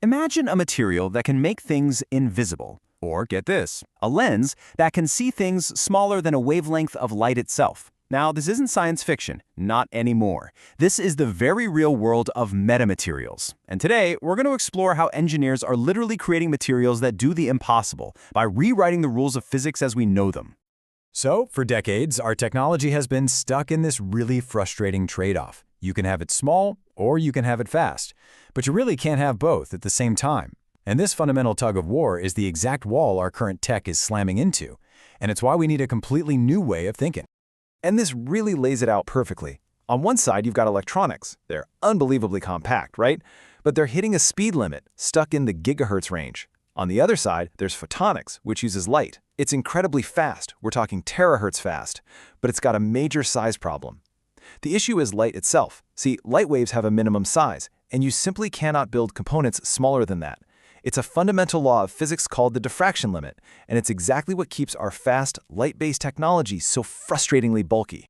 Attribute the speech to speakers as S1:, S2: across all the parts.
S1: Imagine a material that can make things invisible. Or, get this, a lens that can see things smaller than a wavelength of light itself. Now, this isn't science fiction, not anymore. This is the very real world of metamaterials. And today, we're going to explore how engineers are literally creating materials that do the impossible by rewriting the rules of physics as we know them.
S2: So, for decades, our technology has been stuck in this really frustrating trade-off. You can have it small, or you can have it fast. But you really can't have both at the same time. And this fundamental tug-of-war is the exact wall our current tech is slamming into. And it's why we need a completely new way of thinking.
S3: And this really lays it out perfectly. On one side, you've got electronics. They're unbelievably compact, right? But they're hitting a speed limit, stuck in the gigahertz range. On the other side, there's photonics, which uses light. It's incredibly fast. We're talking terahertz fast. But it's got a major size problem. The issue is light itself. See, light waves have a minimum size, and you simply cannot build components smaller than that. It's a fundamental law of physics called the diffraction limit, and it's exactly what keeps our fast, light-based technology so frustratingly bulky.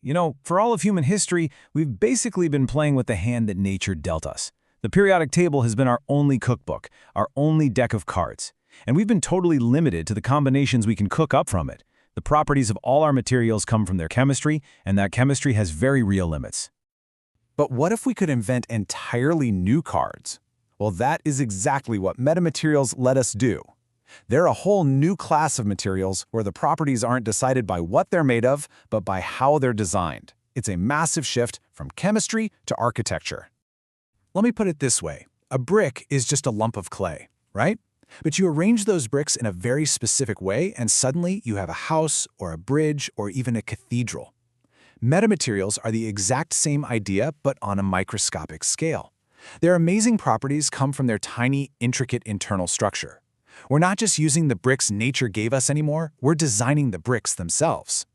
S2: You know, for all of human history, we've basically been playing with the hand that nature dealt us. The periodic table has been our only cookbook, our only deck of cards. And we've been totally limited to the combinations we can cook up from it. The properties of all our materials come from their chemistry, and that chemistry has very real limits.
S4: But what if we could invent entirely new cards? Well, that is exactly what metamaterials let us do. They're a whole new class of materials where the properties aren't decided by what they're made of, but by how they're designed. It's a massive shift from chemistry to architecture. Let me put it this way. A brick is just a lump of clay, right? But you arrange those bricks in a very specific way, and suddenly you have a house or a bridge or even a cathedral. Metamaterials are the exact same idea, but on a microscopic scale. Their amazing properties come from their tiny, intricate internal structure. We're not just using the bricks nature gave us anymore, we're designing the bricks themselves.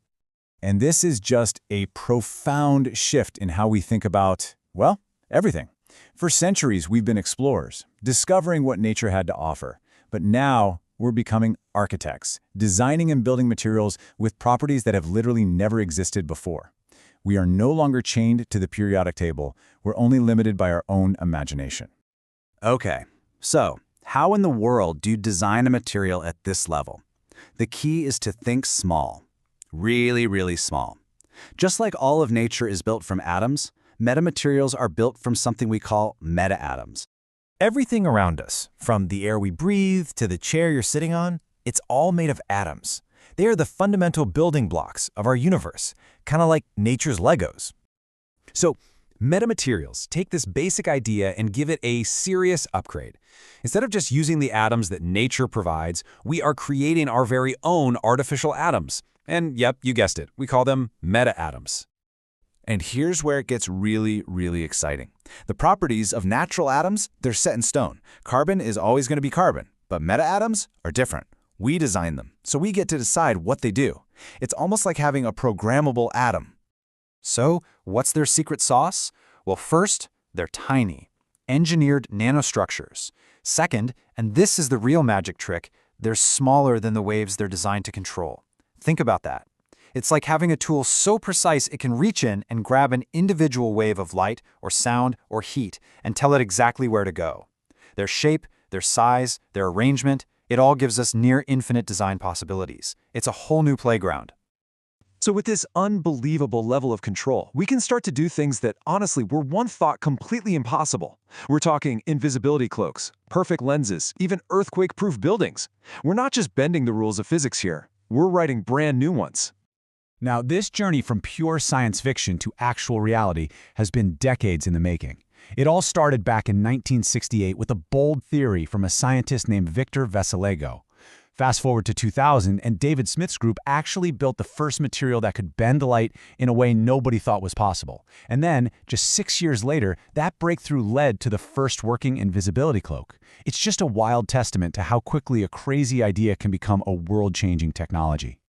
S2: And this is just a profound shift in how we think about, well, everything. For centuries, we've been explorers, discovering what nature had to offer. But now, we're becoming architects, designing and building materials with properties that have literally never existed before. We are no longer chained to the periodic table. We're only limited by our own imagination.
S1: Okay, so how in the world do you design a material at this level? The key is to think small. Really, really small. Just like all of nature is built from atoms, metamaterials are built from something we call meta-atoms.
S4: Everything around us, from the air we breathe to the chair you're sitting on, it's all made of atoms. They are the fundamental building blocks of our universe, kind of like nature's Legos. So, metamaterials take this basic idea and give it a serious upgrade. Instead of just using the atoms that nature provides, we are creating our very own artificial atoms. And yep, you guessed it, we call them meta-atoms. And here's where it gets really, really exciting. The properties of natural atoms, they're set in stone. Carbon is always going to be carbon, but meta-atoms are different. We design them, so we get to decide what they do. It's almost like having a programmable atom. So, what's their secret sauce? Well, first, they're tiny, engineered nanostructures. Second, and this is the real magic trick, they're smaller than the waves they're designed to control. Think about that. It's like having a tool so precise it can reach in and grab an individual wave of light or sound or heat and tell it exactly where to go. Their shape, their size, their arrangement, it all gives us near infinite design possibilities. It's a whole new playground.
S3: So with this unbelievable level of control, we can start to do things that honestly were once thought completely impossible. We're talking invisibility cloaks, perfect lenses, even earthquake-proof buildings. We're not just bending the rules of physics here. We're writing brand new ones.
S2: Now, this journey from pure science fiction to actual reality has been decades in the making. It all started back in 1968 with a bold theory from a scientist named Victor Veseligo. Fast forward to 2000, and David Smith's group actually built the first material that could bend light in a way nobody thought was possible. And then, just 6 years later, that breakthrough led to the first working invisibility cloak. It's just a wild testament to how quickly a crazy idea can become a world-changing technology.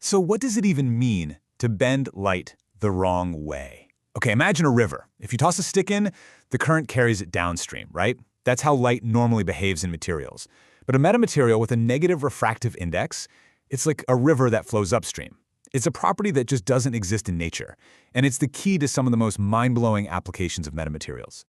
S4: So what does it even mean to bend light the wrong way? Okay, imagine a river. If you toss a stick in, the current carries it downstream, right? That's how light normally behaves in materials. But a metamaterial with a negative refractive index, it's like a river that flows upstream. It's a property that just doesn't exist in nature, and it's the key to some of the most mind-blowing applications of metamaterials.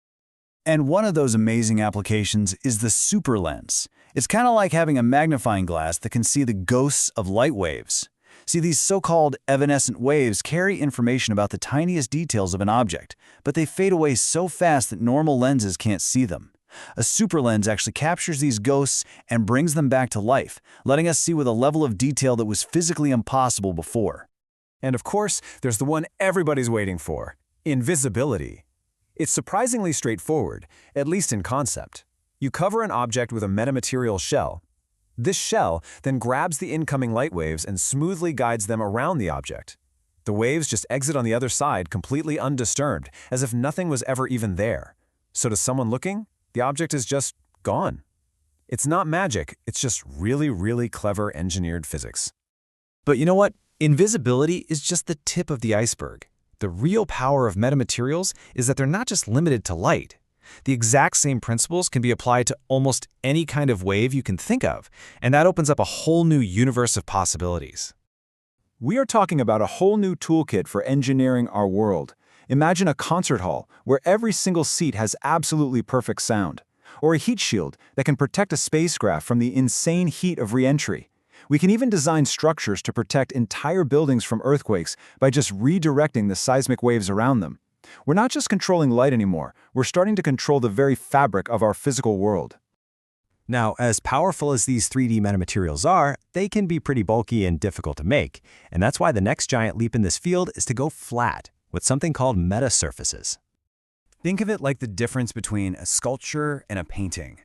S2: And one of those amazing applications is the superlens. It's kind of like having a magnifying glass that can see the ghosts of light waves. See, these so-called evanescent waves carry information about the tiniest details of an object, but they fade away so fast that normal lenses can't see them. A superlens actually captures these ghosts and brings them back to life, letting us see with a level of detail that was physically impossible before.
S3: And of course, there's the one everybody's waiting for: invisibility. It's surprisingly straightforward, at least in concept. You cover an object with a metamaterial shell. This shell then grabs the incoming light waves and smoothly guides them around the object. The waves just exit on the other side completely undisturbed, as if nothing was ever even there. So to someone looking, the object is just gone. It's not magic, it's just really, really clever engineered physics. But you know what? Invisibility is just the tip of the iceberg. The real power of metamaterials is that they're not just limited to light. The exact same principles can be applied to almost any kind of wave you can think of, and that opens up a whole new universe of possibilities.
S5: We are talking about a whole new toolkit for engineering our world. Imagine a concert hall where every single seat has absolutely perfect sound, or a heat shield that can protect a spacecraft from the insane heat of re-entry. We can even design structures to protect entire buildings from earthquakes by just redirecting the seismic waves around them. We're not just controlling light anymore, we're starting to control the very fabric of our physical world.
S4: Now, as powerful as these 3D metamaterials are, they can be pretty bulky and difficult to make, and that's why the next giant leap in this field is to go flat, with something called metasurfaces.
S2: Think of it like the difference between a sculpture and a painting.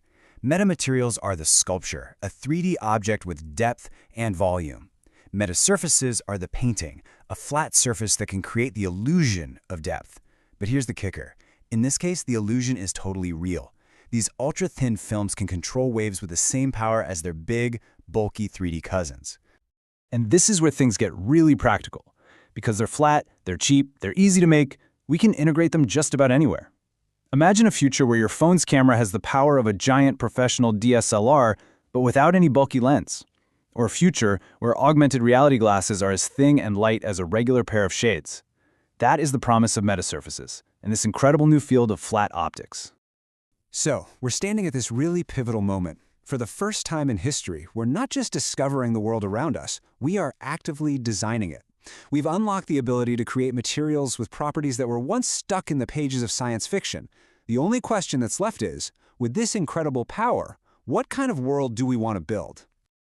S2: Metamaterials are the sculpture, a 3D object with depth and volume. Metasurfaces are the painting, a flat surface that can create the illusion of depth. But here's the kicker. In this case, the illusion is totally real. These ultra-thin films can control waves with the same power as their big, bulky 3D cousins.
S3: And this is where things get really practical. Because they're flat, they're cheap, they're easy to make, we can integrate them just about anywhere. Imagine a future where your phone's camera has the power of a giant professional DSLR, but without any bulky lens. Or a future where augmented reality glasses are as thin and light as a regular pair of shades. That is the promise of metasurfaces, and this incredible new field of flat optics.
S2: So, we're standing at this really pivotal moment. For the first time in history, we're not just discovering the world around us, we are actively designing it. We've unlocked the ability to create materials with properties that were once stuck in the pages of science fiction. The only question that's left is, with this incredible power, what kind of world do we want to build?